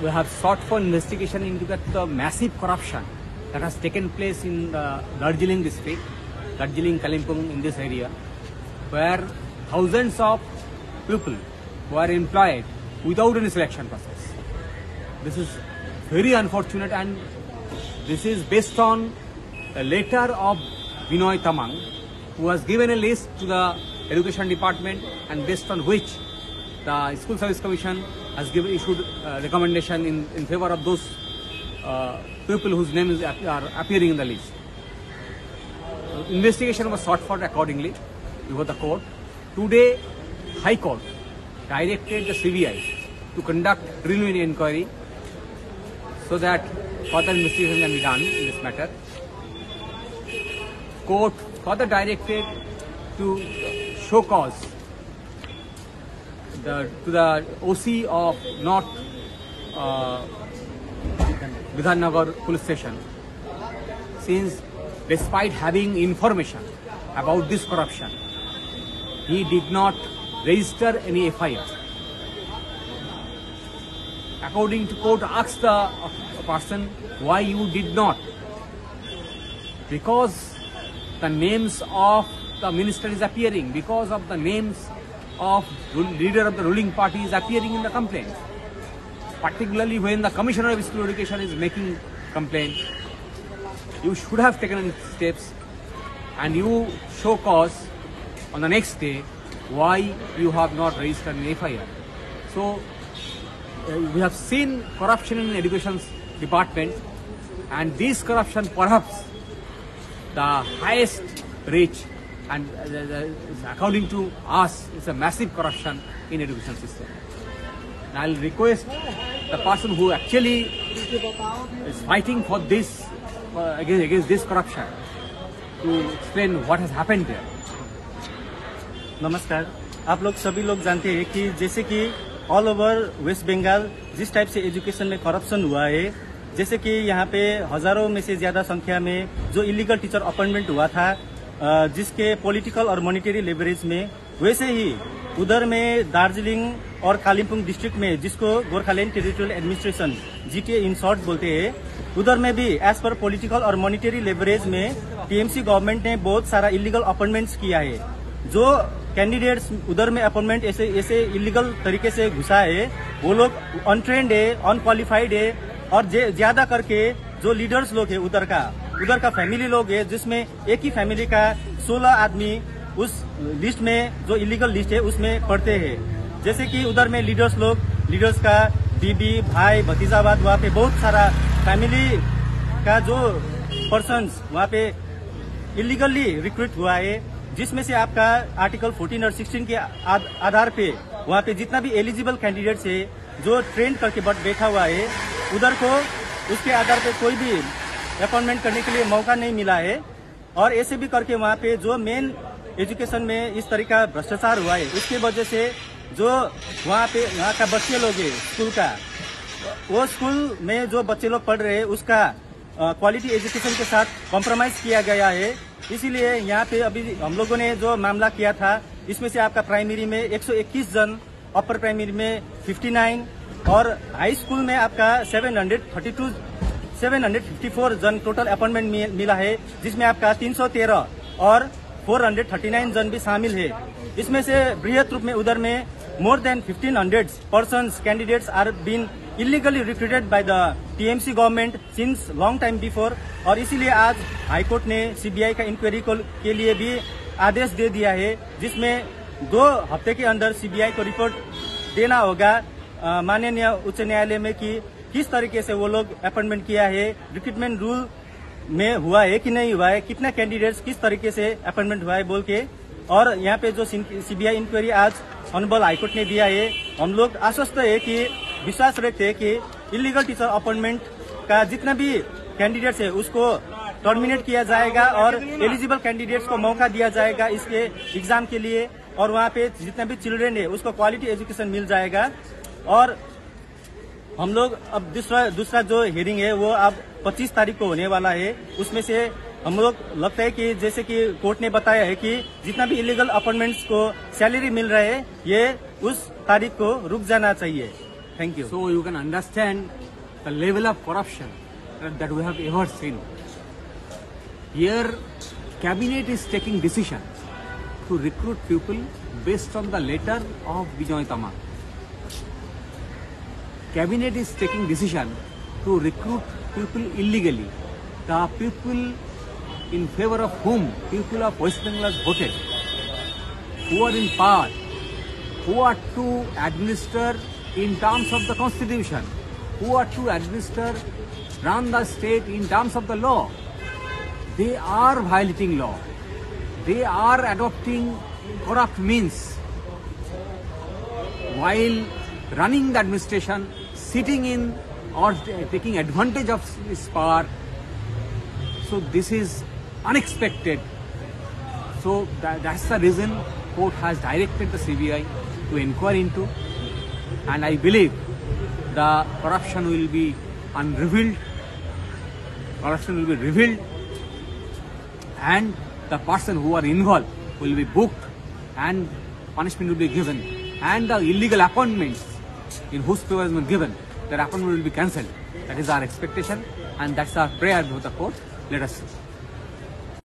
we have sought for investigation into the massive corruption that has taken place in the Darjeeling district, Darjeeling, Kalimpong, in this area, where thousands of people were employed without any selection process. This is very unfortunate, and this is based on a letter of Binoy Tamang, who has given a list to the Education Department, and based on which the School Service Commission has issued recommendation in favor of those people whose names are appearing in the list. Investigation was sought for accordingly before the court. Today, High Court directed the CBI to conduct preliminary inquiry so that further investigation can be done in this matter. Court further directed to show cause to the OC of North Vidhannagar Police Station, since despite having information about this corruption, he did not register any FIR. According to court, asked the person, why you did not? Because the names of the minister is appearing, because of the names of leader of the ruling party is appearing in the complaint. Particularly when the Commissioner of School Education is making complaint, you should have taken steps, and you show cause on the next day why you have not registered an FIR. So we have seen corruption in education department, and this corruption perhaps the highest reach, and according to us, it's a massive corruption in education system. And I'll request the person who actually is fighting for this against this corruption to explain what has happened there. नमस्कार, आप लोग सभी लोग जानते हैं कि जैसे कि ऑल ओवर वेस्ट बंगाल जिस टाइप से एजुकेशन में करप्शन हुआ है, जैसे कि यहाँ पे हजारों में से ज्यादा संख्या में जो इलीगल टीचर अपॉइंटमेंट हुआ था, जिसके पॉलिटिकल और मॉनेटरी लेवरेज में, वैसे ही उधर में दार्जिलिंग और कालिम्पोंग डिस्ट्रिक्ट में, जिसको Gorkhaland territorial administration GTA in short बोलते हैं, उधर में भी एज पर पॉलिटिकल और मॉनेटरी लेवरेज में टीएमसी गवर्नमेंट ने बहुत सारा इलीगल अपॉइंटमेंट्स किया है। जो कैंडिडेट्स उधर में अपॉइंटमेंट ऐसे इलीगल तरीके से घुसा है, वो लोग अनट्रेंड है, अनक्वालिफाइड है, और ज्यादा करके जो लीडर्स लोग है उधर का फैमिली लोग है, जिसमें एक ही फैमिली का 16 आदमी उस लिस्ट में, जो इलीगल लिस्ट है, उसमें पढ़ते हैं। जैसे कि उधर में लीडर्स का बीबी, भाई, भतीजावाद, वहाँ पे बहुत सारा फैमिली का जो पर्सन्स वहाँ पे इलीगली रिक्रूट हुआ है, जिसमें से आपका आर्टिकल 14 और 16 के आधार पे वहाँ पे जितना भी एलिजिबल कैंडिडेट्स है जो ट्रेन करके बैठा हुआ है, उधर को उसके आधार पे कोई भी अपॉइंटमेंट करने के लिए मौका नहीं मिला है। और ऐसे भी करके वहाँ पे जो मेन एजुकेशन में इस तरह का भ्रष्टाचार हुआ है, उसकी वजह से जो वहाँ का बच्चे लोग है स्कूल का, वो स्कूल में जो बच्चे लोग पढ़ रहे हैं उसका क्वालिटी एजुकेशन के साथ कॉम्प्रोमाइज किया गया है। इसीलिए यहाँ पे अभी हम लोगों ने जो मामला किया था, इसमें से आपका प्राइमरी में 121 जन, अपर प्राइमरी में 59 और हाई स्कूल में आपका 754 जन टोटल अपॉइंटमेंट मिला है, जिसमें आपका 313 और 439 जन भी शामिल है। इसमें से बृहत रूप में उधर में more than 1500 persons candidates are been illegally recruited by the TMC government since long time before. और इसीलिए आज हाईकोर्ट ने सीबीआई का इंक्वायरी के लिए भी आदेश दे दिया है, जिसमें 2 हफ्ते के अंदर सीबीआई को रिपोर्ट देना होगा माननीय उच्च न्यायालय में कि किस तरीके से वो लोग अपॉइंटमेंट किया है, रिक्रूटमेंट रूल में हुआ है कि नहीं हुआ है, कितना कैंडिडेट्स किस तरीके से अपॉइंटमेंट हुआ है बोल के। और यहाँ पे जो सीबीआई इंक्वायरी आज ऑनरेबल हाईकोर्ट ने दिया है, हम लोग आश्वस्त है कि विश्वास रखते हैं कि इलीगल टीचर अपॉइंटमेंट का जितना भी कैंडिडेट्स है उसको टर्मिनेट किया जाएगा और एलिजिबल कैंडिडेट्स को मौका दिया जाएगा इसके एग्जाम के लिए, और वहाँ पे जितना भी चिल्ड्रेन है उसको क्वालिटी एजुकेशन मिल जाएगा। और हम लोग अब दूसरा जो हियरिंग है वो अब 25 तारीख को होने वाला है। उसमें से हम लोग लगता है कि जैसे कि कोर्ट ने बताया है कि जितना भी इलीगल अपॉइंटमेंट्स को सैलरी मिल रहा है, ये उस तारीख को रुक जाना चाहिए। Thank you. So you can understand the level of corruption that we have ever seen. Here, cabinet is taking decision to recruit people based on the letter of Bijoy Tama. Cabinet is taking decision to recruit people illegally. The people in favor of whom people of West Bengal has voted, who are in power, who are to administer in terms of the constitution, who are to administer, run the state in terms of the law. They are violating law. They are adopting corrupt means while running the administration, sitting in or taking advantage of this power. So this is unexpected. So that's the reason court has directed the CBI to inquire into, and I believe the corruption will be unrevealed. Corruption will be revealed, and the person who are involved will be booked, and punishment will be given, and the illegal appointments in whose favor has been given, their appointment will be cancelled. That is our expectation, and that's our prayer to the court. Let us see.